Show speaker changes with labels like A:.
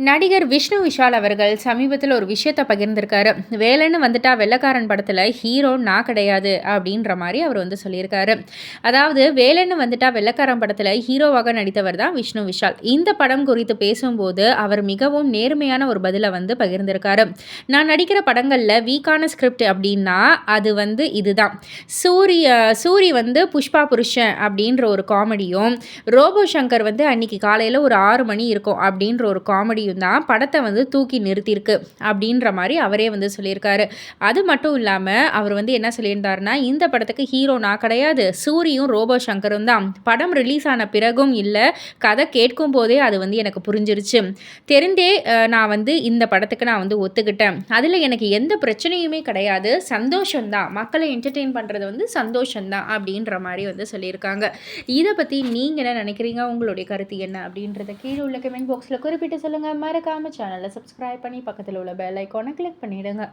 A: நடிகர் விஷ்ணு விஷால் அவர்கள் சமீபத்தில் ஒரு விஷயத்த பகிர்ந்திருக்காரு. வேலைன்னு வந்துட்டா வெள்ளைக்காரன் படத்தில் ஹீரோ நான் கிடையாது அப்படின்ற மாதிரி அவர் வந்து சொல்லியிருக்காரு. அதாவது வேலைன்னு வந்துட்டா வெள்ளைக்காரன் படத்தில் ஹீரோவாக நடித்தவர் தான் விஷ்ணு விஷால். இந்த படம் குறித்து பேசும்போது அவர் மிகவும் நேர்மையான ஒரு பதிலை வந்து பகிர்ந்திருக்காரு. நான் நடிக்கிற படங்களில் வீக்கான ஸ்கிரிப்ட் அப்படின்னா அது வந்து இதுதான். சூரி வந்து புஷ்பா புருஷன் அப்படின்ற ஒரு காமெடியும், ரோபோ சங்கர் வந்து அன்னைக்கு காலையில் ஒரு 6 மணி இருக்கும் அப்படின்ற ஒரு காமெடியும் தான் படத்தை வந்து தூக்கி நிறுத்தியிருக்கு அப்படின்ற மாதிரி அவரே வந்து சொல்லியிருக்காரு. அது மட்டும் இல்லாமல் அவர் வந்து என்ன சொல்லியிருந்தாருன்னா, இந்த படத்துக்கு ஹீரோ நான் கிடையாது, சூரியும் ரோபோ சங்கரும் தான். படம் ரிலீஸ் ஆன பிறகும் இல்லை, கதை கேட்கும் போதே அது வந்து எனக்கு புரிஞ்சிருச்சு. தெரிந்தே நான் வந்து இந்த படத்துக்கு நான் வந்து ஒத்துக்கிட்டேன். அதில் எனக்கு எந்த பிரச்சனையுமே கிடையாது, சந்தோஷம்தான், மக்களை என்டர்டெயின் பண்ணுறது வந்து சந்தோஷம்தான் அப்படின்ற மாதிரி வந்து சொல்லியிருக்காங்க. இதை பற்றி நீங்கள் என்ன நினைக்கிறீங்க? உங்களுடைய கருத்து என்ன அப்படின்றத கீழே உள்ள கமெண்ட் பாக்ஸில் குறிப்பிட்டு சொல்லுங்கள். மறக்காமல் சேனலை சப்ஸ்கிரைப் பண்ணி பக்கத்தில் உள்ள பெல் ஐக்கானை கிளிக் பண்ணிவிடுங்க.